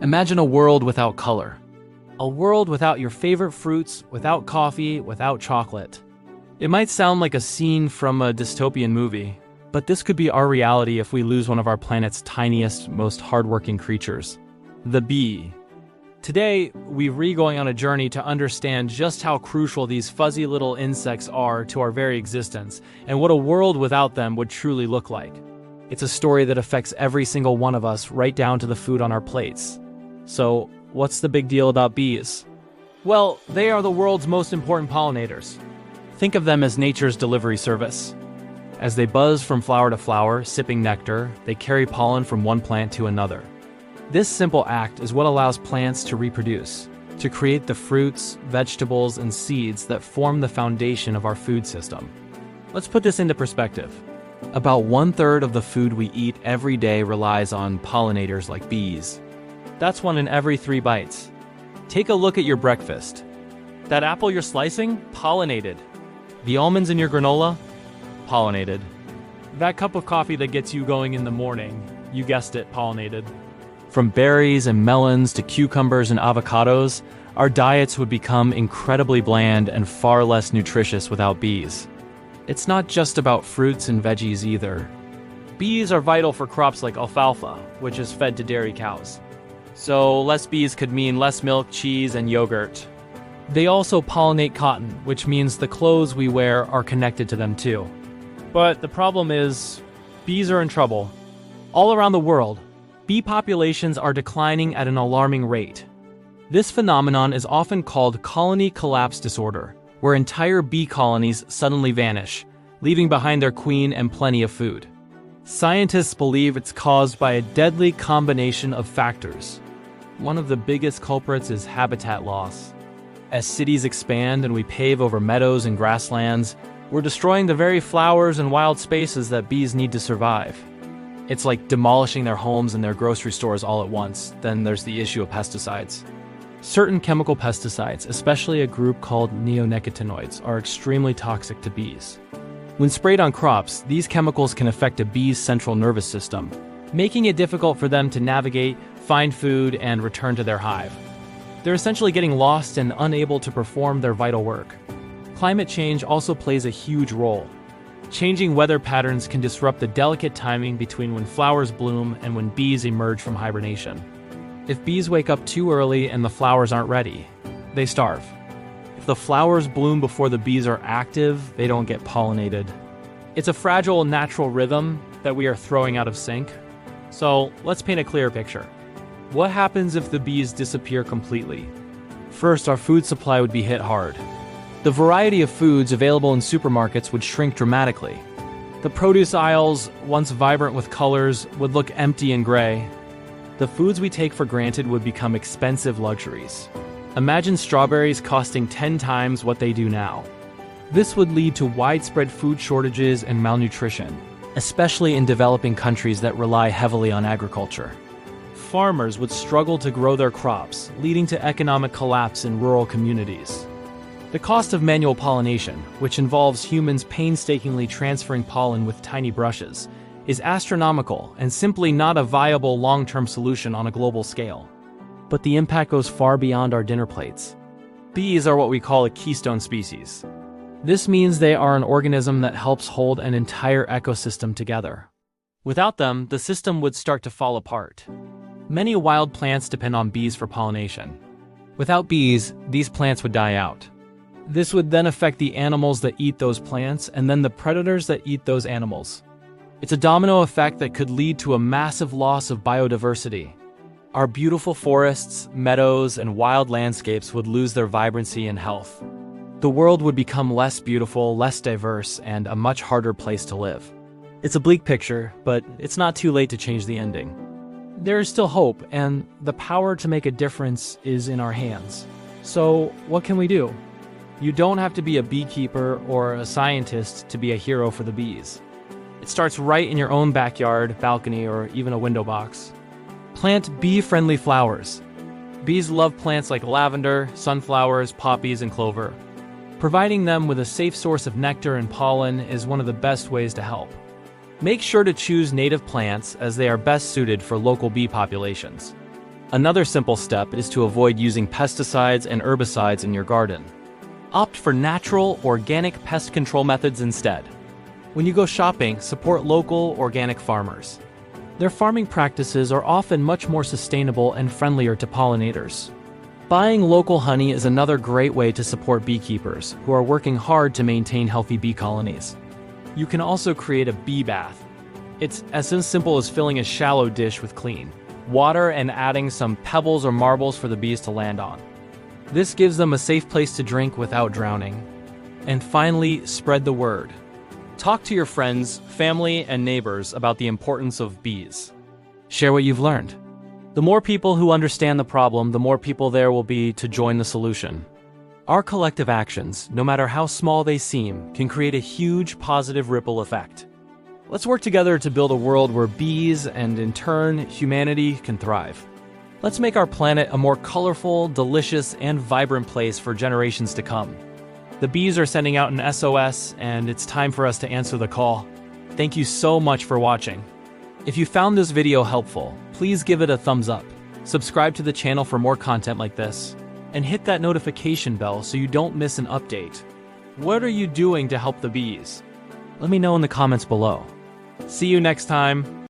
Imagine a world without color. A world without your favorite fruits, without coffee, without chocolate. It might sound like a scene from a dystopian movie, but this could be our reality if we lose one of our planet's tiniest, most hardworking creatures, the bee. Today, we're going on a journey to understand just how crucial these fuzzy little insects are to our very existence, and what a world without them would truly look like. It's a story that affects every single one of us, right down to the food on our plates. So, what's the big deal about bees? Well, they are the world's most important pollinators. Think of them as nature's delivery service. As they buzz from flower to flower, sipping nectar, they carry pollen from one plant to another. This simple act is what allows plants to reproduce, to create the fruits, vegetables, and seeds that form the foundation of our food system. Let's put this into perspective. About 1/3 of the food we eat every day relies on pollinators like bees. That's 1 in every 3 bites. Take a look at your breakfast. That apple you're slicing? Pollinated. The almonds in your granola? Pollinated. That cup of coffee that gets you going in the morning? You guessed it, pollinated. From berries and melons to cucumbers and avocados, our diets would become incredibly bland and far less nutritious without bees. It's not just about fruits and veggies either. Bees are vital for crops like alfalfa, which is fed to dairy cows. So less bees could mean less milk, cheese, and yogurt. They also pollinate cotton, which means the clothes we wear are connected to them too. But the problem is, bees are in trouble. All around the world, bee populations are declining at an alarming rate. This phenomenon is often called colony collapse disorder, where entire bee colonies suddenly vanish, leaving behind their queen and plenty of food. Scientists believe it's caused by a deadly combination of factors. One of the biggest culprits is habitat loss. As cities expand and we pave over meadows and grasslands, we're destroying the very flowers and wild spaces that bees need to survive. It's like demolishing their homes and their grocery stores all at once. Then there's the issue of pesticides. Certain chemical pesticides, especially a group called neonicotinoids, are extremely toxic to bees. When sprayed on crops, these chemicals can affect a bee's central nervous system, making it difficult for them to navigate, find food, and return to their hive. They're essentially getting lost and unable to perform their vital work. Climate change also plays a huge role. Changing weather patterns can disrupt the delicate timing between when flowers bloom and when bees emerge from hibernation. If bees wake up too early and the flowers aren't ready, they starve. If the flowers bloom before the bees are active, they don't get pollinated. It's a fragile natural rhythm that we are throwing out of sync. So let's paint a clearer picture. What happens if the bees disappear completely? First, our food supply would be hit hard. The variety of foods available in supermarkets would shrink dramatically. The produce aisles, once vibrant with colors, would look empty and gray. The foods we take for granted would become expensive luxuries. Imagine strawberries costing 10 times what they do now. This would lead to widespread food shortages and malnutrition, especially in developing countries that rely heavily on agriculture. Farmers would struggle to grow their crops, leading to economic collapse in rural communities. The cost of manual pollination, which involves humans painstakingly transferring pollen with tiny brushes, is astronomical and simply not a viable long-term solution on a global scale. But the impact goes far beyond our dinner plates. Bees are what we call a keystone species. This means they are an organism that helps hold an entire ecosystem together. Without them, the system would start to fall apart. Many wild plants depend on bees for pollination. Without bees, these plants would die out. This would then affect the animals that eat those plants and then the predators that eat those animals. It's a domino effect that could lead to a massive loss of biodiversity. Our beautiful forests, meadows, and wild landscapes would lose their vibrancy and health. The world would become less beautiful, less diverse, and a much harder place to live. It's a bleak picture, but it's not too late to change the ending. There is still hope, and the power to make a difference is in our hands. So, what can we do? You don't have to be a beekeeper or a scientist to be a hero for the bees. It starts right in your own backyard, balcony, or even a window box. Plant bee-friendly flowers. Bees love plants like lavender, sunflowers, poppies, and clover. Providing them with a safe source of nectar and pollen is one of the best ways to help. Make sure to choose native plants as they are best suited for local bee populations. Another simple step is to avoid using pesticides and herbicides in your garden. Opt for natural, organic pest control methods instead. When you go shopping, support local, organic farmers. Their farming practices are often much more sustainable and friendlier to pollinators. Buying local honey is another great way to support beekeepers who are working hard to maintain healthy bee colonies. You can also create a bee bath. It's as simple as filling a shallow dish with clean water and adding some pebbles or marbles for the bees to land on. This gives them a safe place to drink without drowning. And finally, spread the word. Talk to your friends, family, and neighbors about the importance of bees. Share what you've learned. The more people who understand the problem, the more people there will be to join the solution. Our collective actions, no matter how small they seem, can create a huge positive ripple effect. Let's work together to build a world where bees, and in turn, humanity, can thrive. Let's make our planet a more colorful, delicious, and vibrant place for generations to come. The bees are sending out an SOS, and it's time for us to answer the call. Thank you so much for watching. If you found this video helpful, please give it a thumbs up, subscribe to the channel for more content like this, and hit that notification bell so you don't miss an update. What are you doing to help the bees? Let me know in the comments below. See you next time.